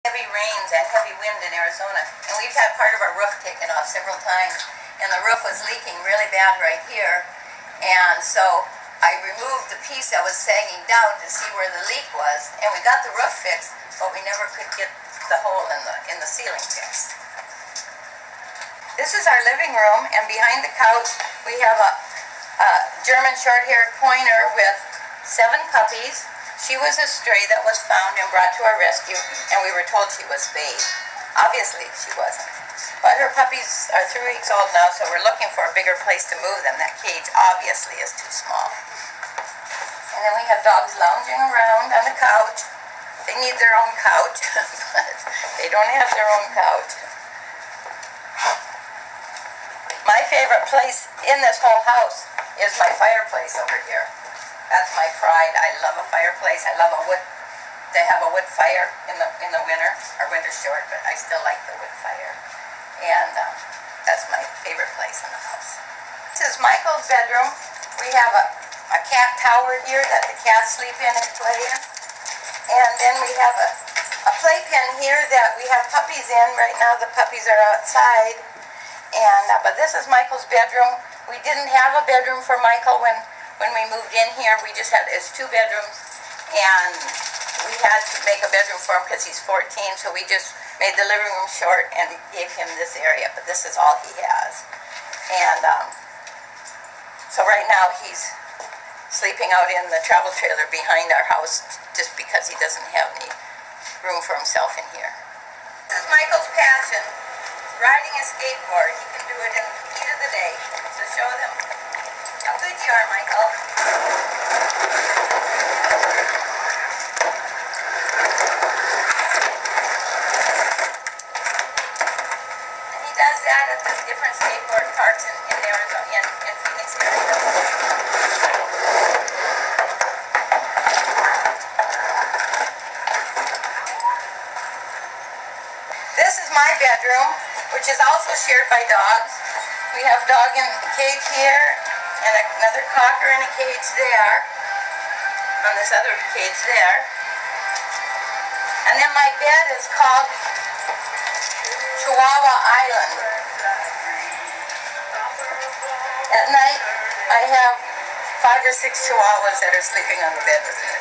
Heavy rains and heavy wind in Arizona, and we've had part of our roof taken off several times, and the roof was leaking really bad right here, and so I removed the piece that was sagging down to see where the leak was, and we got the roof fixed, but we never could get the hole in the ceiling fixed. This is our living room, and behind the couch we have a German short-haired pointer with 7 puppies. She was a stray that was found and brought to our rescue, and we were told she was spayed. Obviously, she wasn't. But her puppies are 3 weeks old now, so we're looking for a bigger place to move them. That cage obviously is too small. And then we have dogs lounging around on the couch. They need their own couch, but they don't have their own couch. My favorite place in this whole house is my fireplace over here. That's my pride. I love a fireplace. I love to have a wood fire in the winter. Our winter's short, but I still like the wood fire. And that's my favorite place in the house. This is Michael's bedroom. We have a cat tower here that the cats sleep in and play in. And then we have a playpen here that we have puppies in. Right now the puppies are outside. And but this is Michael's bedroom. We didn't have a bedroom for Michael when we moved in here. We just had, it's 2 bedrooms, and we had to make a bedroom for him because he's 14, so we just made the living room short and gave him this area, but this is all he has. And so right now he's sleeping out in the travel trailer behind our house just because he doesn't have any room for himself in here. This is Michael's passion, riding a skateboard. He can do it in the heat of the day, so show them how good you are, Michael. And he does that at the different skateboard parks in Arizona, in Phoenix, Arizona. This is my bedroom, which is also shared by dogs. We have a dog in the cage here, and another cocker in a cage there, on this other cage there. And then my bed is called Chihuahua Island. At night, I have 5 or 6 Chihuahuas that are sleeping on the bed with me.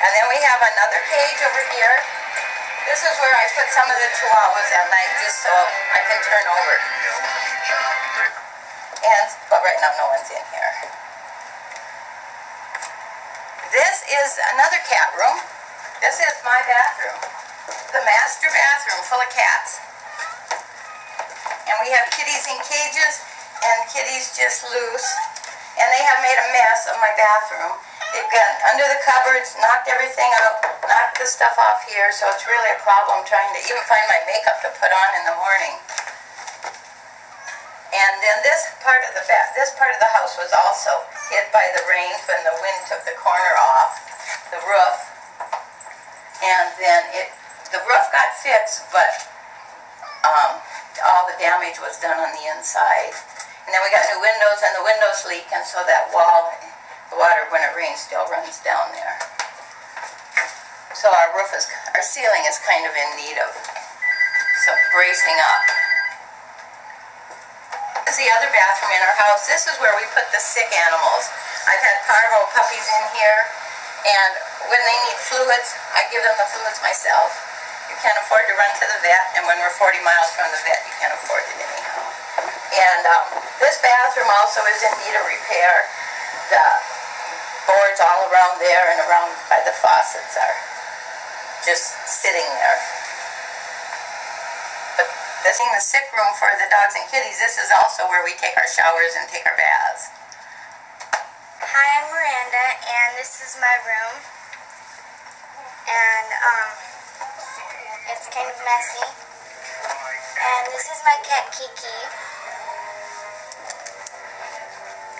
And then we have another cage over here. This is where I put some of the Chihuahuas at night, just so I can turn over. But right now no one's in here. This is another cat room. This is my bathroom. The master bathroom full of cats. And we have kitties in cages and kitties just loose. And they have made a mess of my bathroom. They've got under the cupboards, knocked everything out, knocked the stuff off here, so it's really a problem trying to even find my makeup to put on in the morning. And then this part of the house was also hit by the rains when the wind took the corner off, the roof. And then the roof got fixed, but all the damage was done on the inside. And then we got new windows, and the windows leak, and so that wall, the water when it rains still runs down there. So our ceiling is kind of in need of some bracing up. This is the other bathroom in our house. This is where we put the sick animals. I've had parvo puppies in here, and when they need fluids, I give them the fluids myself. You can't afford to run to the vet, and when we're 40 miles from the vet, you can't afford it anyhow. And this bathroom also is in need of repair. The boards all around there and around by the faucets are just sitting there. But this being the sick room for the dogs and kitties, this is also where we take our showers and take our baths. Hi, I'm Miranda, and this is my room. And it's kind of messy. And this is my cat Kiki.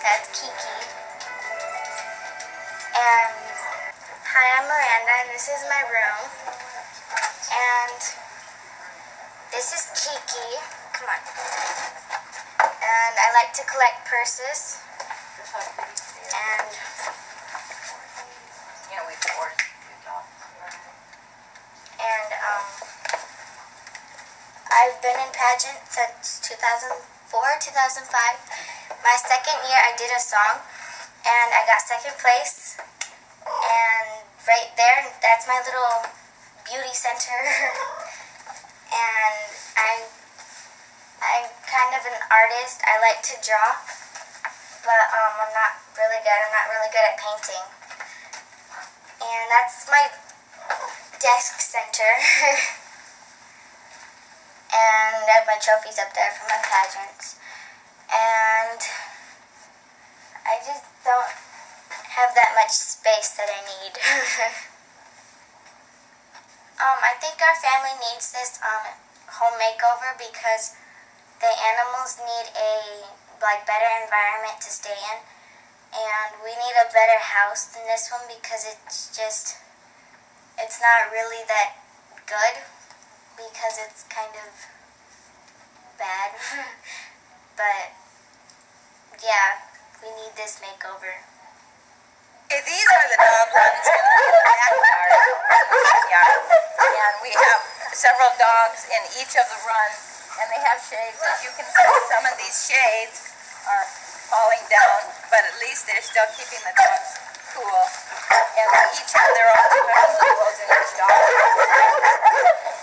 That's Kiki. And hi, I'm Miranda, and this is my room. And this is Kiki. Come on. And I like to collect purses. And you know, we forced and I've been in pageant since 2004, 2005. My second year I did a song, and I got second place, and right there, that's my little beauty center. And I'm kind of an artist. I like to draw, but I'm not really good. I'm not really good at painting. And that's my desk center. And I have my trophies up there from my pageants. And I just don't have that much space that I need. I think our family needs this home makeover because the animals need a better environment to stay in, and we need a better house than this one because it's not really that good because it's kind of bad. But yeah, we need this makeover. Okay, these are the dog runs in the backyard, and we have several dogs in each of the runs, and they have shades. As you can see, some of these shades are falling down, but at least they're still keeping the dogs cool. And they each have their own swimming pools in each dog.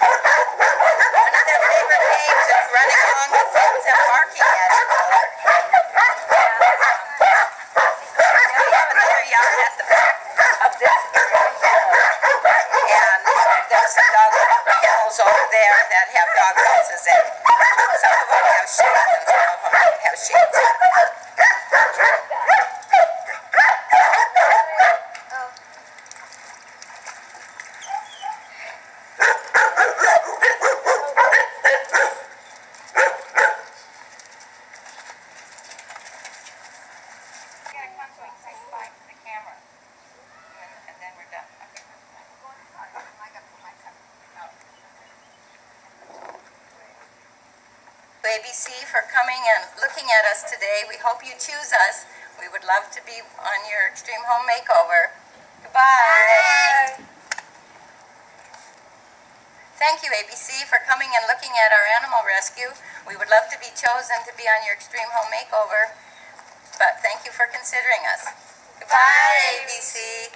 One of their favorite games is running along the fence and barking at each other. Yard at the back of this area, and there's some dog kennels over there that have dog houses in. Some of them have shades and some of them don't have shades. ABC for coming and looking at us today. We hope you choose us. We would love to be on your Extreme Home Makeover. Goodbye. Bye. Thank you, ABC, for coming and looking at our animal rescue. We would love to be chosen to be on your Extreme Home Makeover, but thank you for considering us. Goodbye, ABC.